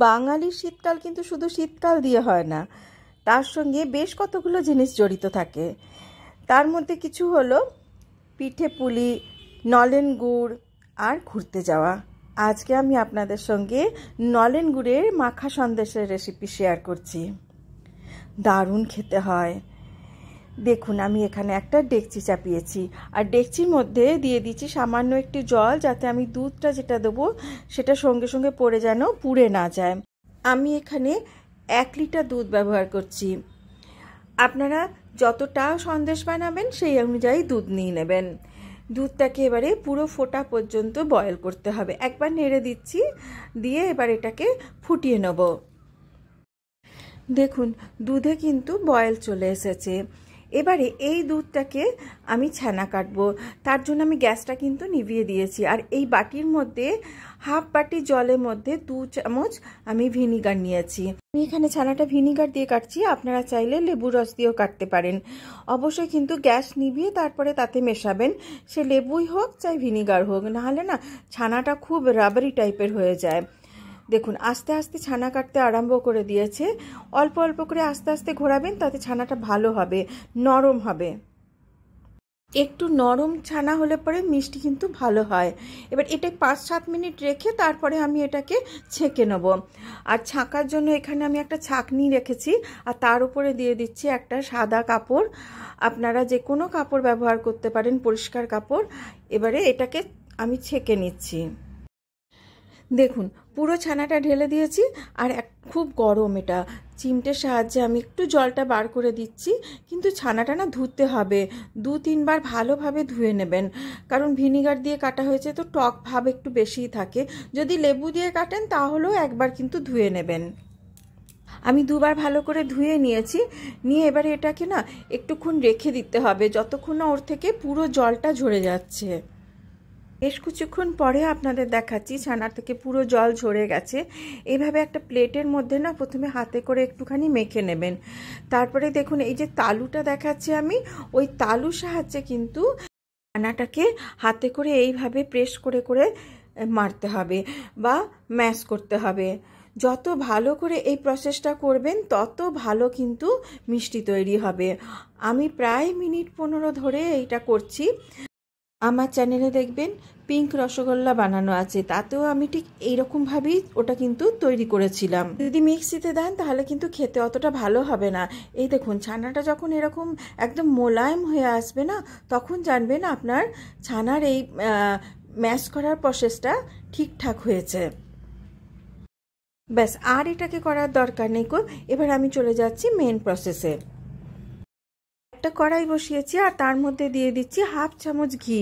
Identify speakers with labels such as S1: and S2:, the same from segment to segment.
S1: বাঙালির শীতকাল কিন্তু শুধু শীতকাল দিয়ে হয় না, তার সঙ্গে বেশ কতগুলো জিনিস জড়িত থাকে। তার মধ্যে কিছু হলো পিঠে পুলি, নলেন গুড় আর ঘুরতে যাওয়া। আজকে আমি আপনাদের সঙ্গে নলেন গুড়ের মাখা সন্দেশের রেসিপি শেয়ার করছি। দারুণ খেতে হয়। দেখুন, আমি এখানে একটা ডেকচি চাপিয়েছি, আর ডেকচির মধ্যে দিয়ে দিচ্ছি সামান্য একটু জল, যাতে আমি দুধটা যেটা দেবো সেটা সঙ্গে সঙ্গে পড়ে যেন পুড়ে না যায়। আমি এখানে 1 লিটার দুধ ব্যবহার করছি। আপনারা যতটা সন্দেশ বানাবেন সেই অনুযায়ী দুধ নিয়ে নেবেন। দুধটাকে এবারে পুরো ফোটা পর্যন্ত বয়েল করতে হবে। একবার নেড়ে দিচ্ছি, দিয়ে এবার এটাকে ফুটিয়ে নেব। দেখুন, দুধে কিন্তু বয়েল চলে এসেছে। এবারে এই দুধটাকে আমি ছানা কাটবো। তার জন্য আমি গ্যাসটা কিন্তু নিভিয়ে দিয়েছি, আর এই বাটির মধ্যে হাফ বাটি জলের মধ্যে 2 চামচ আমি ভিনিগার নিয়েছি। আমি এখানে ছানাটা ভিনিগার দিয়ে কাটছি, আপনারা চাইলে লেবুর রস দিয়েও কাটতে পারেন। অবশ্যই কিন্তু গ্যাস নিভিয়ে তারপরে তাতে মেশাবেন, সে লেবুই হোক চাই ভিনিগার হোক, নাহলে না ছানাটা খুব রাবারি টাইপের হয়ে যায়। দেখুন, আস্তে আস্তে ছানা কাটতে আরম্ভ করে দিয়েছে। অল্প অল্প করে আস্তে আস্তে ঘোরাবেন, তাতে ছানাটা ভালো হবে, নরম হবে। একটু নরম ছানা হলে পরে মিষ্টি কিন্তু ভালো হয়। এবার এটা 5-7 মিনিট রেখে তারপরে আমি এটাকে ছেঁকে নেব। আর ছাঁকার জন্য এখানে আমি একটা ছাঁকনি রেখেছি, আর তার উপরে দিয়ে দিচ্ছি একটা সাদা কাপড়। আপনারা যে কোনো কাপড় ব্যবহার করতে পারেন, পরিষ্কার কাপড়। এবারে এটাকে আমি ছেঁকে নিচ্ছি। দেখুন, পুরো ছানাটা ঢেলে দিয়েছি, আর খুব গরম। এটা চিমটের সাহায্যে আমি একটু জলটা বার করে দিচ্ছি, কিন্তু ছানাটা না ধুতে হবে। 2-3 বার ভালোভাবে ধুয়ে নেবেন, কারণ ভিনিগার দিয়ে কাটা হয়েছে তো টক ভাব একটু বেশিই থাকে। যদি লেবু দিয়ে কাটেন তাহলেও একবার কিন্তু ধুয়ে নেবেন। আমি 2 বার ভালো করে ধুয়ে নিয়েছি। নিয়ে এবারে এটাকে না একটুক্ষণ রেখে দিতে হবে, যতক্ষণ না ওর থেকে পুরো জলটা ঝরে যাচ্ছে। বেশ কিছুক্ষণ পরে আপনাদের দেখাচ্ছি ছানা থেকে পুরো জল ঝরে গেছে। এইভাবে একটা প্লেটের মধ্যে না প্রথমে হাতে করে একটুখানি মেখে নেবেন। তারপরে দেখুন, এই যে তালুটা দেখাচ্ছি আমি, ওই তালুর সাহায্যে কিন্তু ছানাটাকে হাতে করে এইভাবে প্রেস করে করে মারতে হবে বা ম্যাশ করতে হবে। যত ভালো করে এই প্রসেসটা করবেন তত ভালো কিন্তু মিষ্টি তৈরি হবে। আমি প্রায় মিনিট 15 ধরে এইটা করছি। আমার চ্যানেলে দেখবেন পিঙ্ক রসগোল্লা বানানো আছে, তাতেও আমি ঠিক এইরকমভাবেই ওটা কিন্তু তৈরি করেছিলাম। যদি মিক্সিতে দেন তাহলে কিন্তু খেতে অতটা ভালো হবে না। এই দেখুন, ছানাটা যখন এরকম একদম মোলায়েম হয়ে আসবে না, তখন জানবেন আপনার ছানার এই ম্যাশ করার প্রসেসটা ঠিকঠাক হয়েছে। ব্যাস, আর এটাকে করার দরকার নেই। এবার আমি চলে যাচ্ছি মেন প্রসেসে। একটা কড়াই বসিয়েছি, আর তার মধ্যে দিয়ে দিচ্ছি হাফ চামচ ঘি।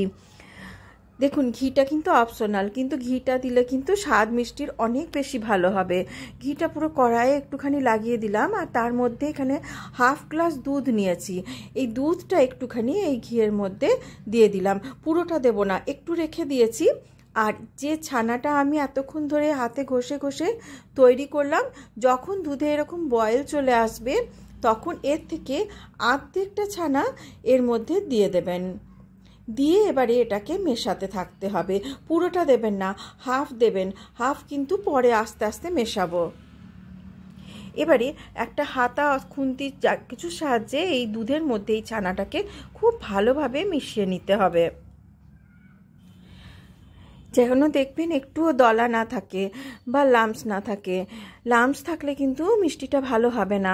S1: দেখুন, ঘিটা কিন্তু অপশনাল, কিন্তু ঘিটা দিলে কিন্তু স্বাদ মিষ্টির অনেক বেশি ভালো হবে। ঘিটা পুরো কড়াইয়ে একটুখানি লাগিয়ে দিলাম, আর তার মধ্যে এখানে হাফ গ্লাস দুধ নিয়েছি। এই দুধটা একটুখানি এই ঘিয়ের মধ্যে দিয়ে দিলাম, পুরোটা দেব না, একটু রেখে দিয়েছি। আর যে ছানাটা আমি এতক্ষণ ধরে হাতে ঘষে ঘষে তৈরি করলাম, যখন দুধে এরকম বয়েল চলে আসবে তখন এর থেকে আর্ধেকটা ছানা এর মধ্যে দিয়ে দেবেন। দিয়ে এবারে এটাকে মেশাতে থাকতে হবে। পুরোটা দেবেন না, হাফ দেবেন। হাফ কিন্তু পরে আস্তে আস্তে মেশাবো। এবারে একটা হাতা খুন্তির যা কিছুর সাহায্যে এই দুধের মধ্যে এই ছানাটাকে খুব ভালোভাবে মিশিয়ে নিতে হবে, যেন দেখবেন একটুও দলা না থাকে বা লাম্পস না থাকে। লাম্পস থাকলে কিন্তু মিষ্টিটা ভালো হবে না।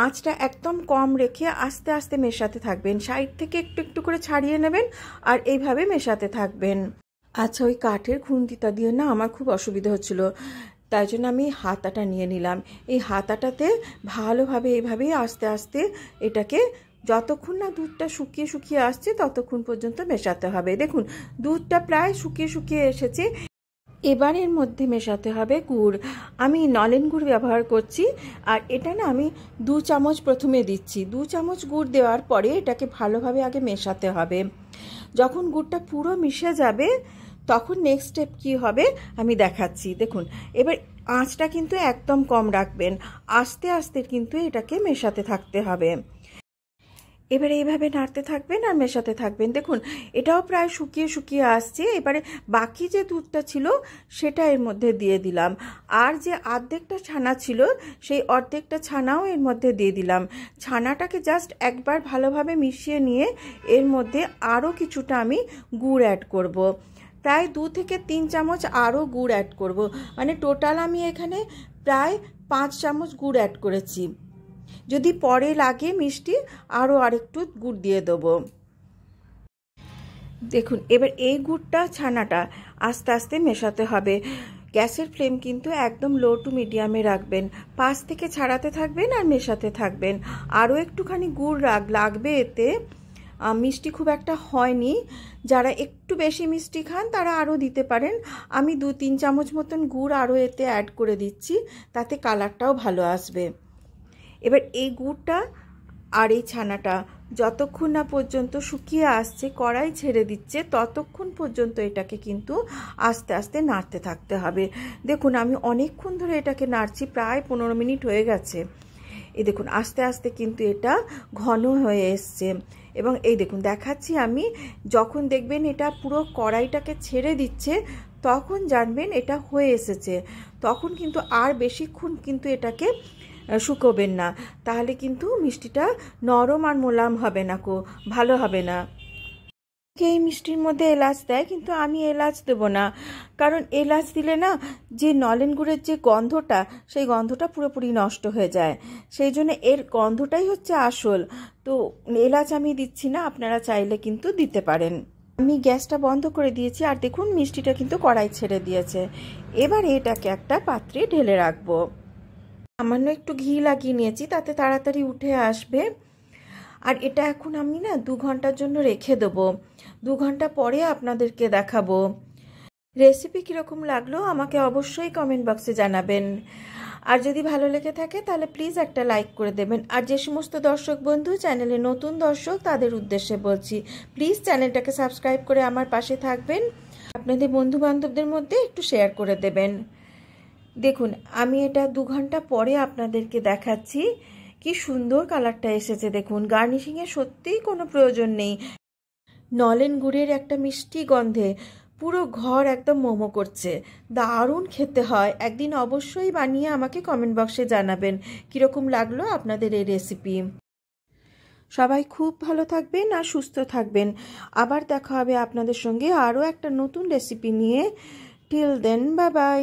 S1: আঁচটা একদম কম রেখে আস্তে আস্তে মেশাতে থাকবেন। সাইড থেকে একটু একটু করে ছাড়িয়ে নেবেন, আর এইভাবে মেশাতে থাকবেন। আচ্ছা, ওই কাঠের খুন্তিটা দিয়ে না আমার খুব অসুবিধা হচ্ছিল, তাই জন্য আমি হাতাটা নিয়ে নিলাম। এই হাতাটাতে ভালোভাবে এইভাবেই আস্তে আস্তে এটাকে যতক্ষণ না দুধটা শুকিয়ে শুকিয়ে আসছে ততক্ষণ পর্যন্ত মেশাতে হবে। দেখুন, দুধটা প্রায় শুকিয়ে শুকিয়ে এসেছে। এবার এর মধ্যে মেশাতে হবে গুড়। আমি নলেন গুড় ব্যবহার করছি, আর এটা না আমি 2 চামচ প্রথমে দিচ্ছি। 2 চামচ গুড় দেওয়ার পরে এটাকে ভালোভাবে আগে মেশাতে হবে। যখন গুড়টা পুরো মিশে যাবে তখন নেক্সট স্টেপ কী হবে আমি দেখাচ্ছি। দেখুন, এবার আঁচটা কিন্তু একদম কম রাখবেন, আস্তে আস্তে কিন্তু এটাকে মেশাতে থাকতে হবে। এবারে এইভাবে নাড়তে থাকবেন আর মেশাতে থাকবেন। দেখুন এটাও প্রায় শুকিয়ে শুকিয়ে আসছে। এবারে বাকি যে দুধটা ছিল সেটা এর মধ্যে দিয়ে দিলাম, আর যে অর্ধেকটা ছানা ছিল সেই অর্ধেকটা ছানাও এর মধ্যে দিয়ে দিলাম। ছানাটাকে জাস্ট একবার ভালোভাবে মিশিয়ে নিয়ে এর মধ্যে আরও কিছুটা আমি গুড় অ্যাড করব। প্রায় 2 থেকে 3 চামচ আরও গুড় অ্যাড করব, মানে টোটাল আমি এখানে প্রায় 5 চামচ গুড় অ্যাড করেছি। যদি পরে লাগে মিষ্টি আরও আরেকটু গুড় দিয়ে দেবো। দেখুন এবার এই গুড়টা ছানাটা আস্তে আস্তে মেশাতে হবে। গ্যাসের ফ্লেম কিন্তু একদম লো টু মিডিয়ামে রাখবেন, পাশ থেকে ছাড়াতে থাকবেন আর মেশাতে থাকবেন। আরও একটুখানি গুড় লাগবে এতে, মিষ্টি খুব একটা হয়নি। যারা একটু বেশি মিষ্টি খান তারা আরও দিতে পারেন। আমি 2-3 চামচ মতন গুড় আরও এতে অ্যাড করে দিচ্ছি, তাতে কালারটাও ভালো আসবে। এবার এই গুড়টা আর এই ছানাটা যতক্ষণ না পর্যন্ত শুকিয়ে আসছে, কড়াই ছেড়ে দিচ্ছে, ততক্ষণ পর্যন্ত এটাকে কিন্তু আস্তে আস্তে নাড়তে থাকতে হবে। দেখুন আমি অনেকক্ষণ ধরে এটাকে নাড়ছি, প্রায় 15 মিনিট হয়ে গেছে। এই দেখুন আস্তে আস্তে কিন্তু এটা ঘন হয়ে এসছে। এবং এই দেখুন দেখাচ্ছি আমি, যখন দেখবেন এটা পুরো কড়াইটাকে ছেড়ে দিচ্ছে তখন জানবেন এটা হয়ে এসেছে। তখন কিন্তু আর বেশিক্ষণ কিন্তু এটাকে শুকোবেন না, তাহলে কিন্তু মিষ্টিটা নরম আর মোলায়েম হবে না, ভালো হবে না। এই মিষ্টির মধ্যে এলাচ দেয়, কিন্তু আমি এলাচ দেবো না, কারণ এলাচ দিলে না যে নলেন গুড়ের যে গন্ধটা, সেই গন্ধটা পুরোপুরি নষ্ট হয়ে যায়। সেই জন্য এর গন্ধটাই হচ্ছে আসল। তো এলাচ আমি দিচ্ছি না, আপনারা চাইলে কিন্তু দিতে পারেন। আমি গ্যাসটা বন্ধ করে দিয়েছি, আর দেখুন মিষ্টিটা কিন্তু কড়াই ছেড়ে দিয়েছে। এবার এটাকে একটা পাত্রে ঢেলে রাখবো। সামান্য একটু ঘি লাগিয়ে নিয়েছি, তাতে তাড়াতাড়ি উঠে আসবে। আর এটা এখন আমি না 2 ঘন্টার জন্য রেখে দেবো। 2 ঘন্টা পরে আপনাদেরকে দেখাবো। রেসিপি কীরকম লাগলো আমাকে অবশ্যই কমেন্ট বক্সে জানাবেন। আর যদি ভালো লেগে থাকে তাহলে প্লিজ একটা লাইক করে দেবেন। আর যে সমস্ত দর্শক বন্ধু চ্যানেলে নতুন দর্শক, তাদের উদ্দেশ্যে বলছি, প্লিজ চ্যানেলটাকে সাবস্ক্রাইব করে আমার পাশে থাকবেন। আপনাদের বন্ধু বান্ধবদের মধ্যে একটু শেয়ার করে দেবেন। দেখুন আমি এটা 2 ঘন্টা পরে আপনাদেরকে দেখাচ্ছি, কি সুন্দর কালারটা এসেছে। দেখুন গার্নিশিংয়ের সত্যিই কোনো প্রয়োজন নেই। নলেন গুড়ের একটা মিষ্টি গন্ধে পুরো ঘর একদম মোমো করছে, দারুণ খেতে হয়। একদিন অবশ্যই বানিয়ে আমাকে কমেন্ট বক্সে জানাবেন কীরকম লাগলো আপনাদের এই রেসিপি। সবাই খুব ভালো থাকবেন আর সুস্থ থাকবেন। আবার দেখা হবে আপনাদের সঙ্গে আরও একটা নতুন রেসিপি নিয়ে। Till then, bye by.